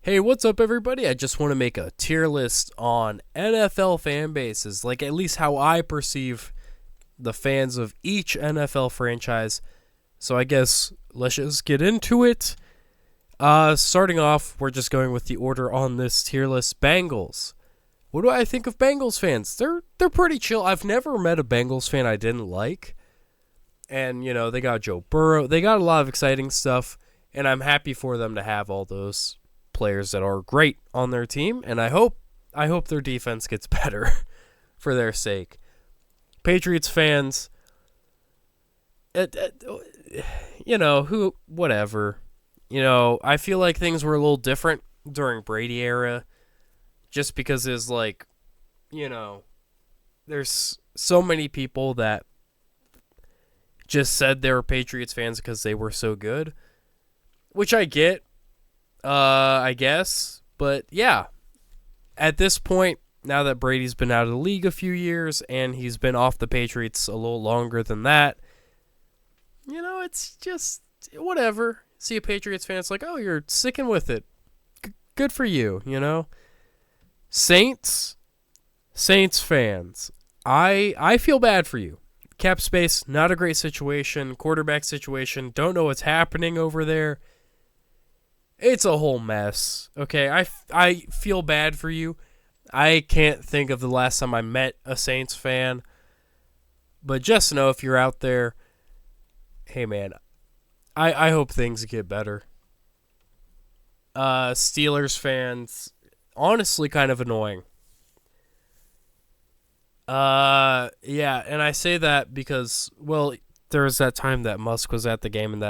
Hey, what's up, everybody? I just want to make a tier list on NFL fan bases, like at least how I perceive the fans of each NFL franchise. So I guess let's just get into it. Starting off, we're just going with the order on this tier list. Bengals. What do I think of Bengals fans? They're pretty chill. I've never met a Bengals fan I didn't like. And, they got Joe Burrow. They got a lot of exciting stuff, and I'm happy for them to have all those players that are great on their team, and I hope their defense gets better for their sake. Patriots fans, whatever. I feel like things were a little different during Brady era, just because there's there's so many people that just said they were Patriots fans because they were so good, which I get. I guess. But yeah, at this point, now that Brady's been out of the league a few years and he's been off the Patriots a little longer than that, it's just whatever. See a Patriots fan, it's like, oh, you're sticking with it. Good for you, Saints fans, I feel bad for you. Cap space, not a great situation. Quarterback situation, don't know what's happening over there. It's a whole mess, okay? I feel bad for you. I can't think of the last time I met a Saints fan. But just know if you're out there, hey, man, I hope things get better. Steelers fans, honestly kind of annoying. Yeah, and I say that because, well, there was that time that Musk was at the game and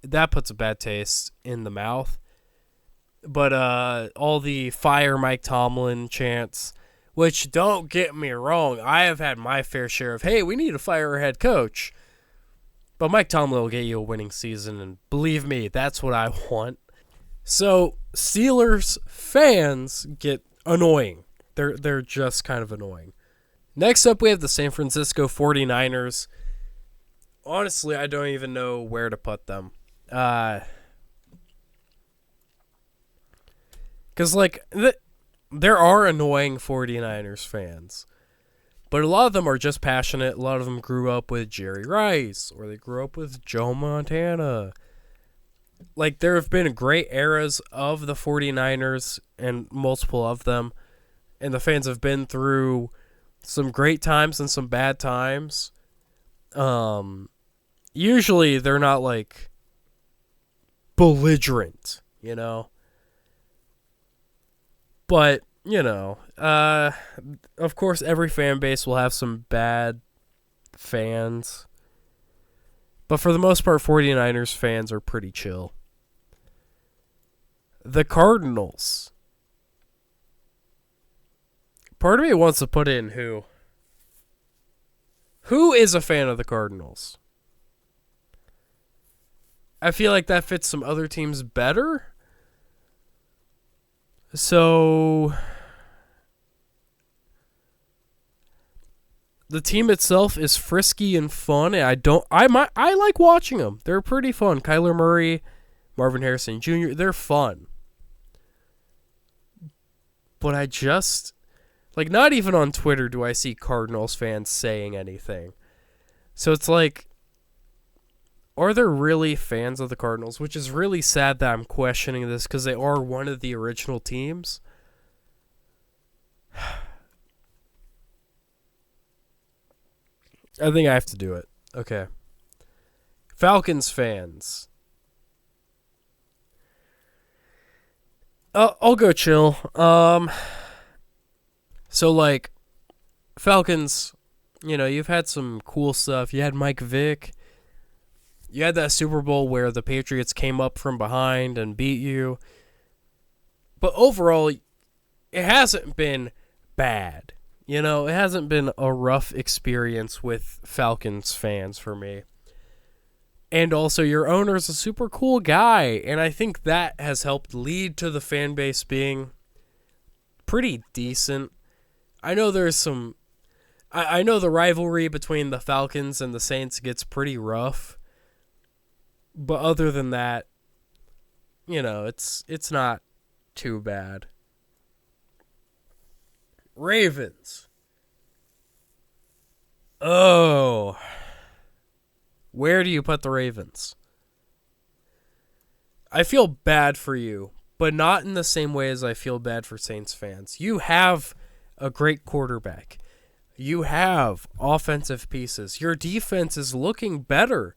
that puts a bad taste in the mouth. But all the fire Mike Tomlin chants, which don't get me wrong, I have had my fair share of, hey, we need to fire our head coach. But Mike Tomlin will get you a winning season, and believe me, that's what I want. So Steelers fans get annoying. They're just kind of annoying. Next up, we have the San Francisco 49ers. Honestly, I don't even know where to put them. Because, there are annoying 49ers fans. But a lot of them are just passionate. A lot of them grew up with Jerry Rice. Or they grew up with Joe Montana. There have been great eras of the 49ers. And multiple of them. And the fans have been through some great times and some bad times. Usually they're not, belligerent, But, of course every fan base will have some bad fans. But for the most part, 49ers fans are pretty chill. The Cardinals. Part of me wants to put in who. Who is a fan of the Cardinals? I feel like that fits some other teams better. So the team itself is frisky and fun, and I like watching them. They're pretty fun. Kyler Murray, Marvin Harrison Jr., they're fun. But I just not even on Twitter do I see Cardinals fans saying anything. So it's are there really fans of the Cardinals? Which is really sad that I'm questioning this because they are one of the original teams. I think I have to do it. Okay. Falcons fans. I'll go chill. So, Falcons, you've had some cool stuff. You had Mike Vick. You had that Super Bowl where the Patriots came up from behind and beat you. But overall, it hasn't been bad. It hasn't been a rough experience with Falcons fans for me. And also, your owner's a super cool guy. And I think that has helped lead to the fan base being pretty decent. I know there's some... I know the rivalry between the Falcons and the Saints gets pretty rough. But other than that, it's not too bad. Ravens. Oh. Where do you put the Ravens? I feel bad for you, but not in the same way as I feel bad for Saints fans. You have a great quarterback. You have offensive pieces. Your defense is looking better.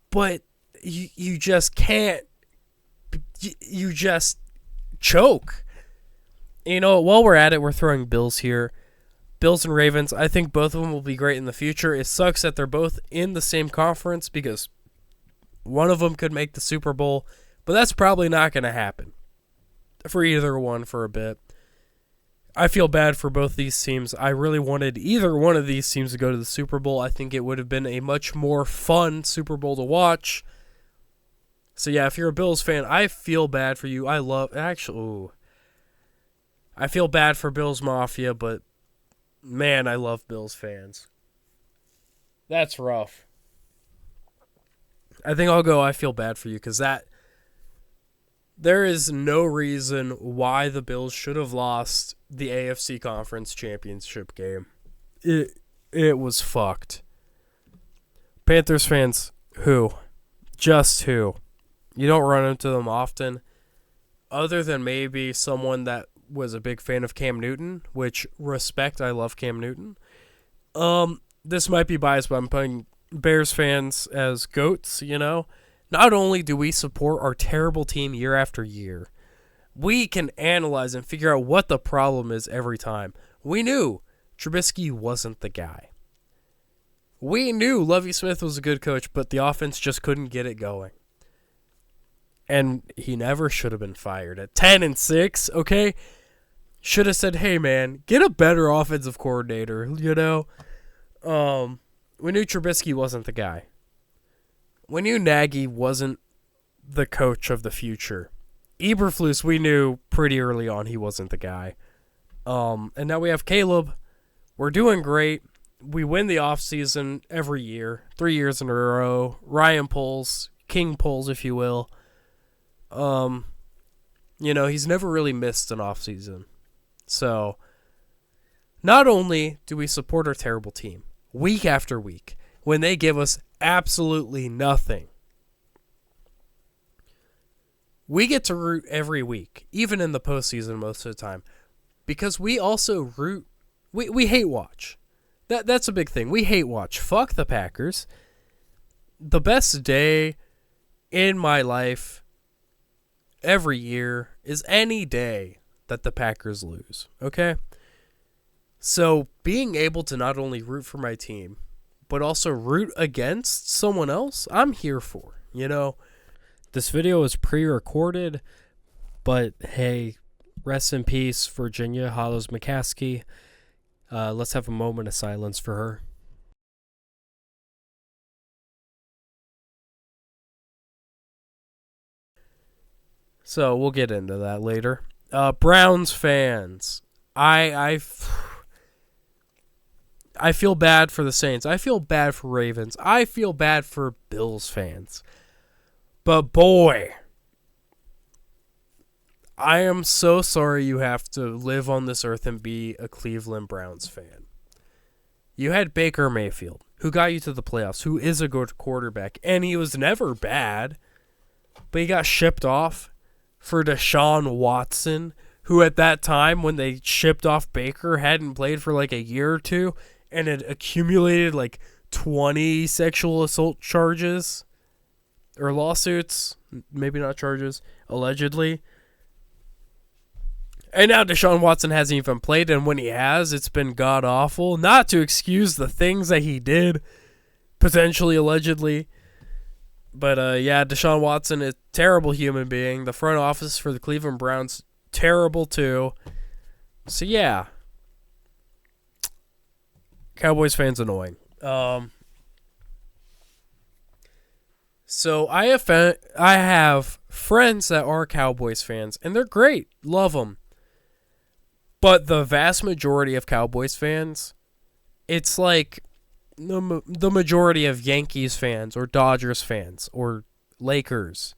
But you just can't. You just choke. While we're at it, we're throwing Bills here. Bills and Ravens, I think both of them will be great in the future. It sucks that they're both in the same conference because one of them could make the Super Bowl, but that's probably not going to happen for either one for a bit. I feel bad for both these teams. I really wanted either one of these teams to go to the Super Bowl. I think it would have been a much more fun Super Bowl to watch. So yeah, if you're a Bills fan, I feel bad for you. I feel bad for Bills Mafia, but man, I love Bills fans. That's rough. I think I'll go I feel bad for you because there is no reason why the Bills should have lost the AFC Conference Championship game. It was fucked. Panthers fans, who? Just who? You don't run into them often, other than maybe someone that was a big fan of Cam Newton, which, respect, I love Cam Newton. This might be biased, but I'm putting Bears fans as goats, Not only do we support our terrible team year after year, we can analyze and figure out what the problem is every time. We knew Trubisky wasn't the guy. We knew Lovie Smith was a good coach, but the offense just couldn't get it going. And he never should have been fired. At 10-6, okay? Should have said, hey, man, get a better offensive coordinator, We knew Trubisky wasn't the guy. We knew Nagy wasn't the coach of the future. Eberflus, we knew pretty early on he wasn't the guy. And now we have Caleb. We're doing great. We win the offseason every year, 3 years in a row. Ryan pulls, King pulls, if you will. He's never really missed an offseason. So, not only do we support our terrible team week after week when they give us absolutely nothing, we get to root every week, even in the postseason most of the time, because we also root. We hate watch. That's a big thing. We hate watch. Fuck the Packers. The best day in my life every year is any day that the Packers lose, okay? So being able to not only root for my team, but also root against someone else, I'm here for, This video is pre-recorded, but hey, rest in peace, Virginia Hollows McCaskey. Let's have a moment of silence for her. So we'll get into that later. Browns fans, I feel bad for the Saints. I feel bad for Ravens. I feel bad for Bills fans. But boy, I am so sorry you have to live on this earth and be a Cleveland Browns fan. You had Baker Mayfield, who got you to the playoffs, who is a good quarterback, and he was never bad, but he got shipped off for Deshaun Watson, who at that time, when they shipped off Baker, hadn't played for like a year or two and had accumulated like 20 sexual assault charges or lawsuits, maybe not charges, allegedly. And now Deshaun Watson hasn't even played, and when he has, it's been god-awful. Not to excuse the things that he did, potentially, allegedly. But, Deshaun Watson is a terrible human being. The front office for the Cleveland Browns, terrible too. So, yeah. Cowboys fans annoying. So, I have friends that are Cowboys fans, and they're great. Love them. But the vast majority of Cowboys fans, it's like the majority of Yankees fans or Dodgers fans or Lakers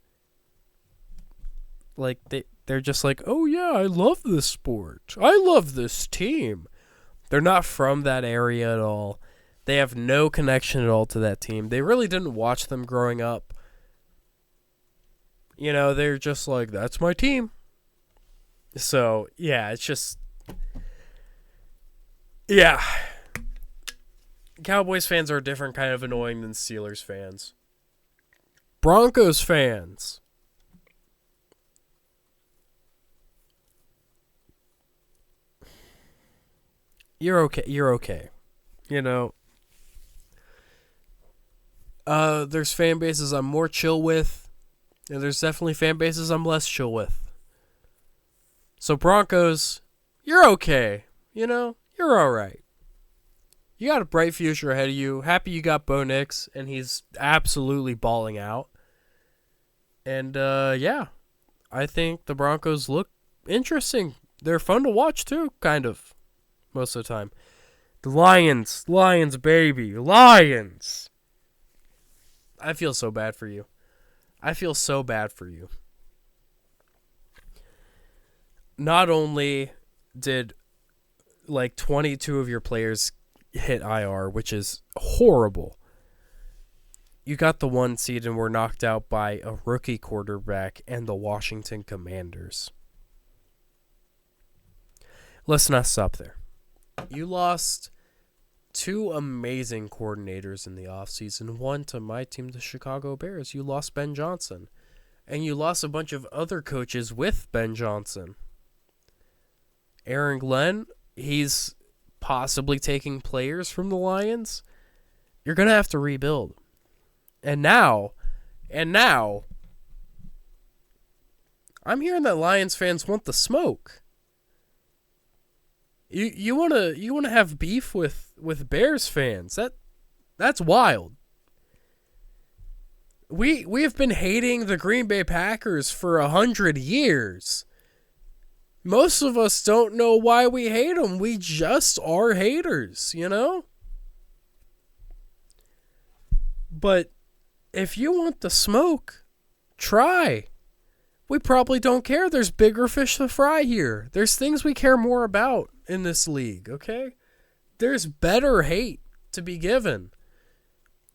Like, they're just like, oh yeah, I love this sport. I love this team. They're not from that area at all. They have no connection at all to that team. They really didn't watch them growing up. You know, they're just like, that's my team. So, yeah, it's just... Yeah. Cowboys fans are a different kind of annoying than Steelers fans. Broncos fans. You're okay. You're okay. You know, there's fan bases I'm more chill with, and there's definitely fan bases I'm less chill with. So Broncos, you're okay. You know, you're all right. You got a bright future ahead of you. Happy you got Bo Nix, and he's absolutely balling out. And yeah, I think the Broncos look interesting. They're fun to watch too, kind of, most of the time. The Lions, baby, Lions. I feel so bad for you. I feel so bad for you. Not only did like 22 of your players hit IR, which is horrible. You got the 1 seed and were knocked out by a rookie quarterback and the Washington Commanders. Let's not stop there. You lost 2 amazing coordinators in the offseason. One to my team, the Chicago Bears. You lost Ben Johnson. And you lost a bunch of other coaches with Ben Johnson. Aaron Glenn, he's possibly taking players from the Lions. You're going to have to rebuild. And now, I'm hearing that Lions fans want the smoke. You wanna have beef with Bears fans. That's wild. We have been hating the Green Bay Packers for 100 years. Most of us don't know why we hate them. We just are haters, you know? But if you want the smoke, try. We probably don't care. There's bigger fish to fry here. There's things we care more about in this league, okay? There's better hate to be given.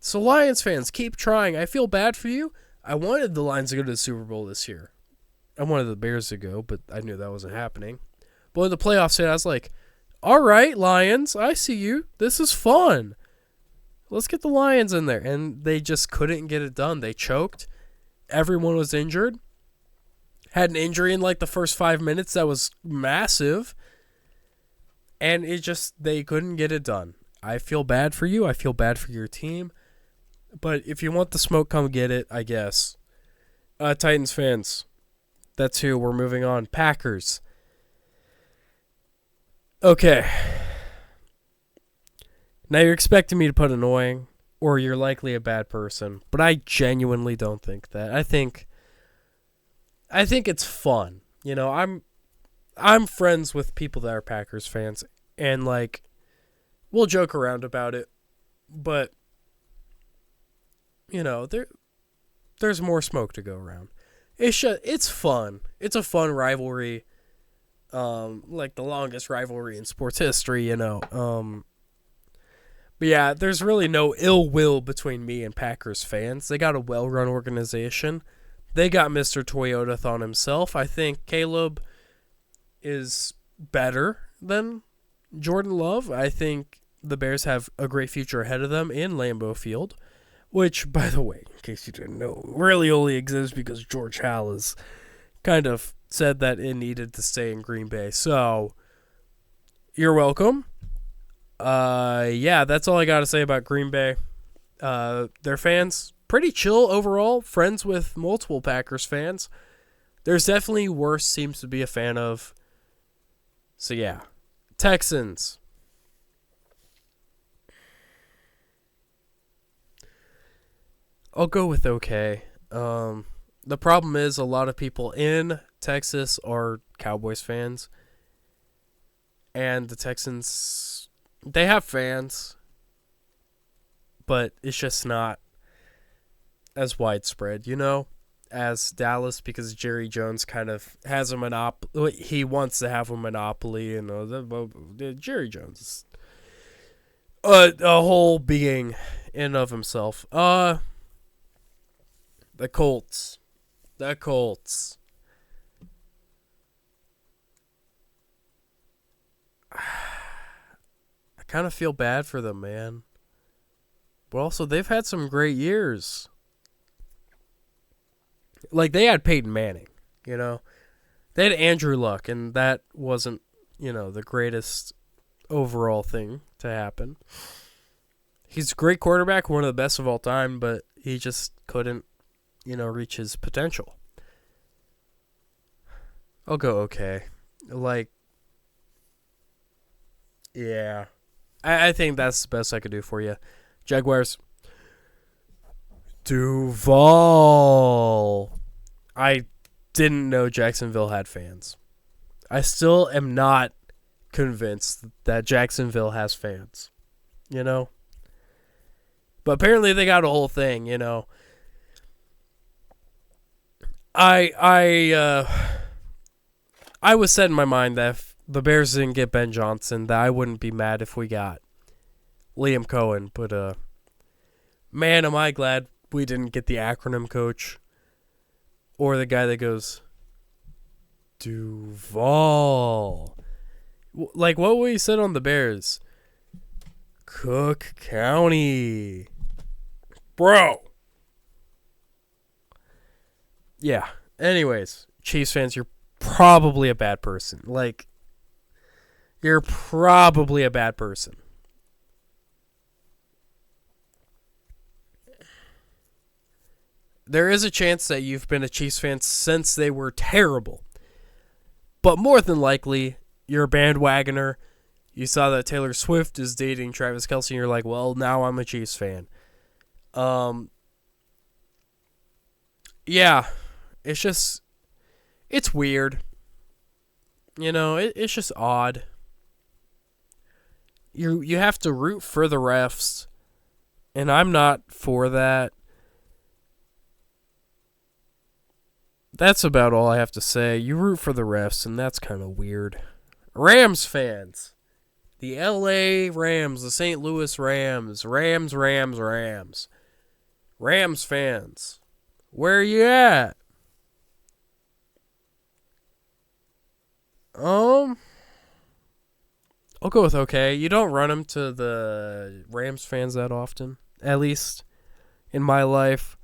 So Lions fans, keep trying. I feel bad for you. I wanted the Lions to go to the Super Bowl this year. I wanted the Bears to go, but I knew that wasn't happening. But when the playoffs hit, I was like, all right, Lions, I see you. This is fun. Let's get the Lions in there. And they just couldn't get it done. They choked. Everyone was injured. Had an injury in like the first 5 minutes that was massive. And they couldn't get it done. I feel bad for you. I feel bad for your team. But if you want the smoke, come get it, I guess. Titans fans. That's who. We're moving on. Packers. Okay. Now you're expecting me to put annoying, or you're likely a bad person, but I genuinely don't think that. I think it's fun. You know, I'm friends with people that are Packers fans, and like we'll joke around about it, but you know, there's more smoke to go around. It's fun. It's a fun rivalry. Like the longest rivalry in sports history, you know. But yeah, there's really no ill will between me and Packers fans. They got a well-run organization. They got Mr. Toyotathon himself. I think Caleb is better than Jordan Love. I think the Bears have a great future ahead of them in Lambeau Field, which, by the way, in case you didn't know, really only exists because George Hall has kind of said that it needed to stay in Green Bay. So, you're welcome. Yeah, that's all I got to say about Green Bay. Their fans, pretty chill overall. Friends with multiple Packers fans. There's definitely worse teams to be a fan of. So, yeah. Texans. I'll go with okay. The problem is a lot of people in Texas are Cowboys fans. And the Texans, they have fans. But it's just not as widespread, you know? as Dallas because Jerry Jones kind of has a monopoly. He wants to have a monopoly, and Jerry Jones is a whole being in of himself. The Colts. The Colts. I kind of feel bad for them, man. But also, they've had some great years. Like, they had Peyton Manning, you know. They had Andrew Luck, and that wasn't, the greatest overall thing to happen. He's a great quarterback, one of the best of all time, but he just couldn't, reach his potential. I'll go okay. Like, yeah. I think that's the best I could do for you. Jaguars. Duval. I didn't know Jacksonville had fans. I still am not convinced that Jacksonville has fans. But apparently they got a whole thing, I was set in my mind that if the Bears didn't get Ben Johnson, that I wouldn't be mad if we got Liam Cohen. But, man, am I glad we didn't get the acronym coach or the guy that goes, Duval. Like, what we said on the Bears? Cook County. Bro. Yeah. Anyways, Chiefs fans, you're probably a bad person. Like, you're probably a bad person. There is a chance that you've been a Chiefs fan since they were terrible. But more than likely, you're a bandwagoner. You saw that Taylor Swift is dating Travis Kelce, and you're like, well, now I'm a Chiefs fan. Yeah, it's weird. It's just odd. You have to root for the refs, and I'm not for that. That's about all I have to say. You root for the refs, and that's kind of weird. Rams fans. The LA Rams, the St. Louis Rams. Rams fans. Where are you at? I'll go with okay. You don't run them to the Rams fans that often. At least in my life.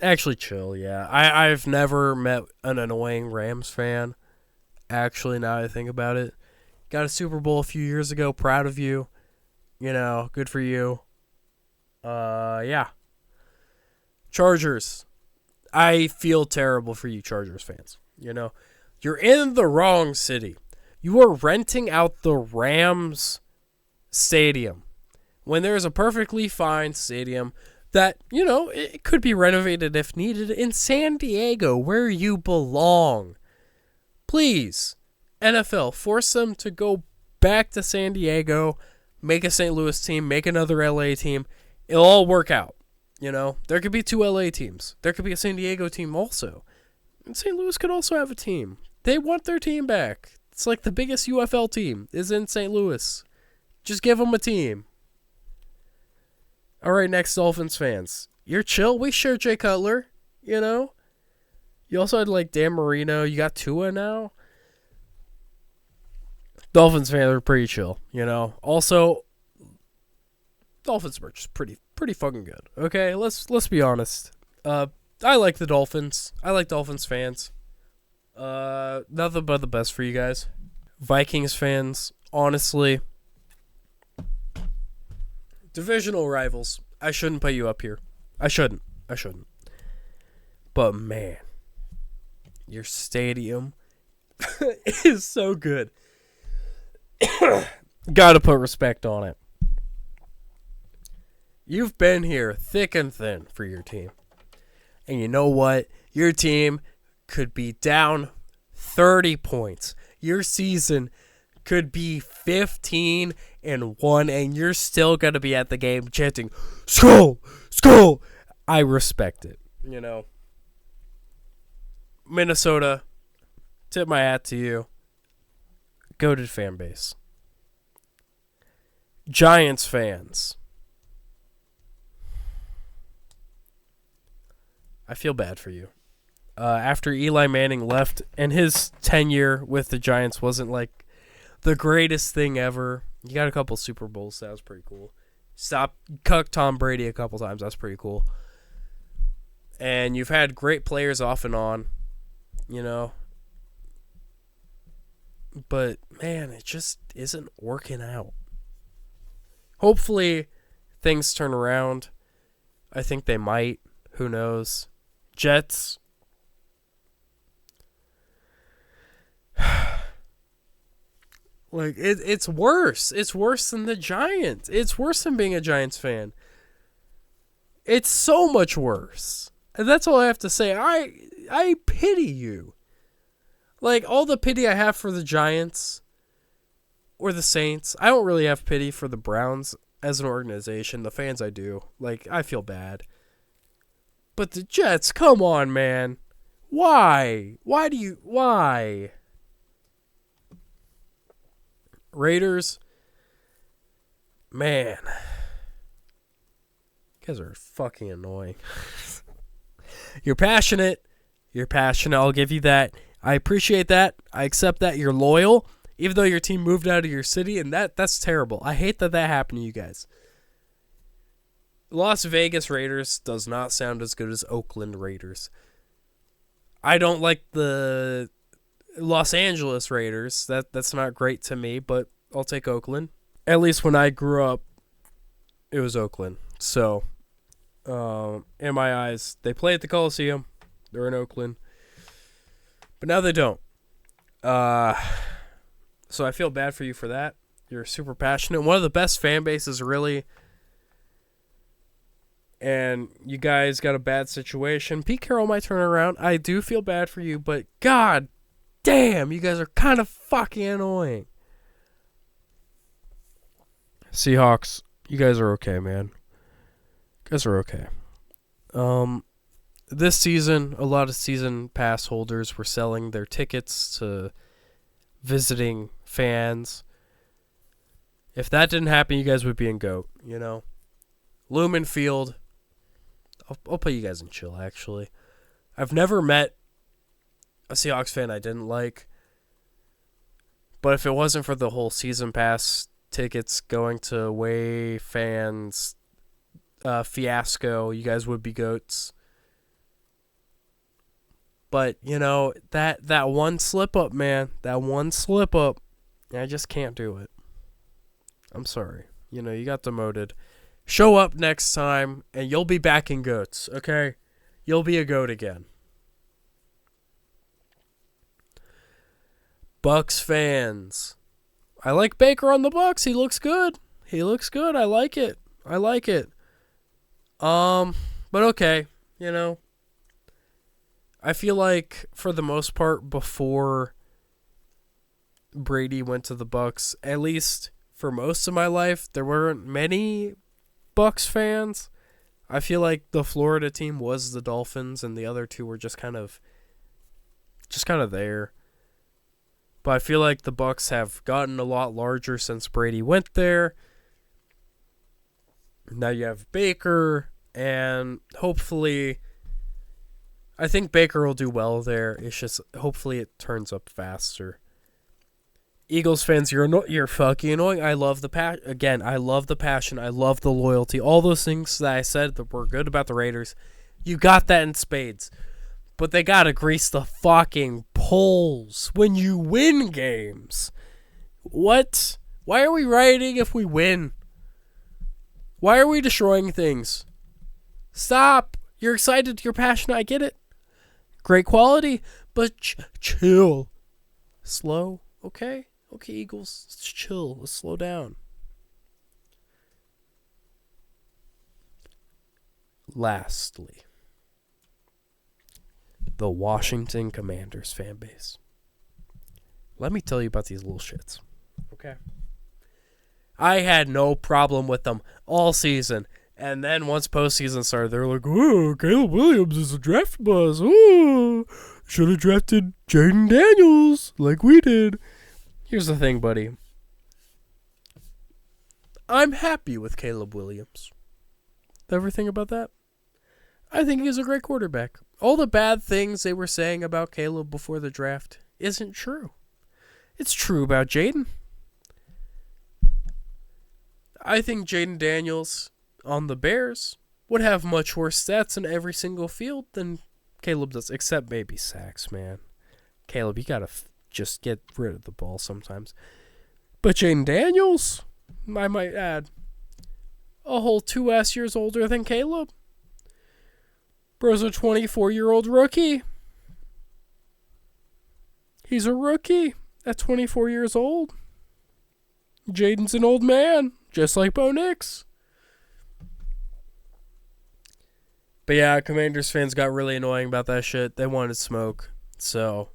Actually, chill, yeah. I've never met an annoying Rams fan. Actually, now I think about it. Got a Super Bowl a few years ago. Proud of you. Good for you. Yeah. Chargers. I feel terrible for you Chargers fans. You're in the wrong city. You are renting out the Rams stadium when there's a perfectly fine stadium that, it could be renovated if needed in San Diego, where you belong. Please, NFL, force them to go back to San Diego, make a St. Louis team, make another LA team. It'll all work out. There could be 2 LA teams. There could be a San Diego team also. And St. Louis could also have a team. They want their team back. It's like the biggest UFL team is in St. Louis. Just give them a team. All right, next, Dolphins fans. You're chill. We share Jay Cutler, You also had, Dan Marino. You got Tua now. Dolphins fans are pretty chill, Also, Dolphins merch is pretty fucking good. Okay, let's be honest. I like the Dolphins. I like Dolphins fans. Nothing but the best for you guys. Vikings fans, honestly, divisional rivals. I shouldn't put you up here. I shouldn't. But man, your stadium is so good. Gotta put respect on it. You've been here thick and thin for your team. And you know what? Your team could be down 30 points. Your season could be 15-1, and you're still going to be at the game chanting, Skull! Skull! I respect it. Minnesota, tip my hat to you. Goated fan base. Giants fans. I feel bad for you. After Eli Manning left, and his tenure with the Giants wasn't like the greatest thing ever. You got a couple Super Bowls. That was pretty cool. Cuck Tom Brady a couple times. That's pretty cool. And you've had great players off and on, But, man, it just isn't working out. Hopefully, things turn around. I think they might. Who knows? Jets. It's worse. It's worse than the Giants. It's worse than being a Giants fan. It's so much worse. And that's all I have to say. I pity you. All the pity I have for the Giants or the Saints, I don't really have pity for the Browns as an organization. The fans I do. I feel bad. But the Jets, come on, man. Why? Why? Raiders, man. You guys are fucking annoying. You're passionate. I'll give you that. I appreciate that. I accept that. You're loyal, even though your team moved out of your city, and that's terrible. I hate that happened to you guys. Las Vegas Raiders does not sound as good as Oakland Raiders. I don't like the Los Angeles Raiders. That's not great to me, but I'll take Oakland. At least when I grew up, it was Oakland. So, in my eyes, they play at the Coliseum. They're in Oakland. But now they don't. So I feel bad for you for that. You're super passionate. One of the best fan bases, really. And you guys got a bad situation. Pete Carroll might turn around. I do feel bad for you, but God damn, you guys are kind of fucking annoying. Seahawks, you guys are okay, man. You guys are okay. This season, a lot of season pass holders were selling their tickets to visiting fans. If that didn't happen, you guys would be in GOAT, Lumen Field. I'll put you guys in chill, actually. I've never met a Seahawks fan I didn't like. But if it wasn't for the whole season pass tickets going to away fans fiasco, you guys would be GOATs. But, that one slip-up, man. That one slip-up. I just can't do it. I'm sorry. You got demoted. Show up next time, and you'll be back in GOATs, okay? You'll be a GOAT again. Bucks fans. I like Baker on the Bucks. He looks good. I like it. But okay, I feel like for the most part before Brady went to the Bucks, at least for most of my life, there weren't many Bucks fans. I feel like the Florida team was the Dolphins and the other two were just kind of there. But I feel like the Bucks have gotten a lot larger since Brady went there. Now you have Baker, and hopefully I think Baker will do well there. It's just hopefully it turns up faster. Eagles fans, you're fucking annoying. I love the passion. I love the passion. I love the loyalty. All those things that I said that were good about the Raiders, you got that in spades. But they gotta grease the fucking poles when you win games. What? Why are we rioting if we win? Why are we destroying things? Stop. You're excited. You're passionate. I get it. Great quality. But chill. Slow. Okay. Okay, Eagles. Let's chill. Let's slow down. Lastly, the Washington Commanders fan base. Let me tell you about these little shits. Okay? I had no problem with them all season. And then once postseason started, they were like, "Oh, Caleb Williams is a draft buzz. Oh, should have drafted Jaden Daniels like we did." Here's the thing, buddy. I'm happy with Caleb Williams. Ever think about that? I think he's a great quarterback. All the bad things they were saying about Caleb before the draft isn't true. It's true about Jaden. I think Jaden Daniels on the Bears would have much worse stats in every single field than Caleb does, except maybe sacks, man. Caleb, you gotta just get rid of the ball sometimes. But Jaden Daniels, I might add, a whole 2 years older than Caleb. Bro's a 24-year-old rookie. He's a rookie at 24 years old. Jaden's an old man, just like Bo Nix. But yeah, Commanders fans got really annoying about that shit. They wanted smoke. So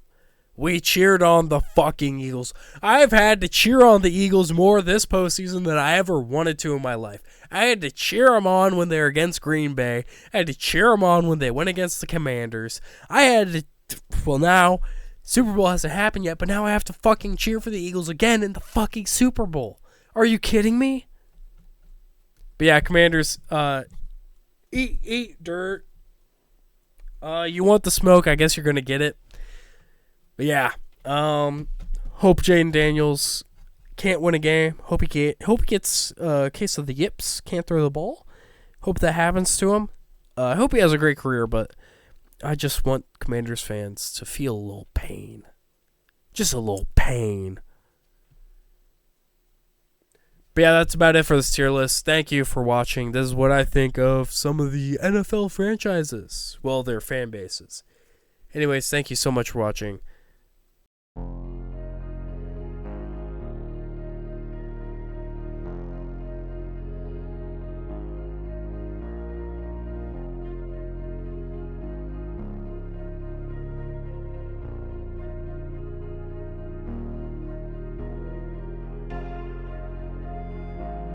we cheered on the fucking Eagles. I've had to cheer on the Eagles more this postseason than I ever wanted to in my life. I had to cheer them on when they were against Green Bay. I had to cheer them on when they went against the Commanders. I had to, well, now, Super Bowl hasn't happened yet, but now I have to fucking cheer for the Eagles again in the fucking Super Bowl. Are you kidding me? But yeah, Commanders, eat dirt. You want the smoke, I guess you're going to get it. But yeah, hope Jaden Daniels can't win a game. Hope he gets a case of the yips. Can't throw the ball. Hope that happens to him. I hope he has a great career, but I just want Commanders fans to feel a little pain. Just a little pain. But yeah, that's about it for this tier list. Thank you for watching. This is what I think of some of the NFL franchises. Well, their fan bases. Anyways, thank you so much for watching.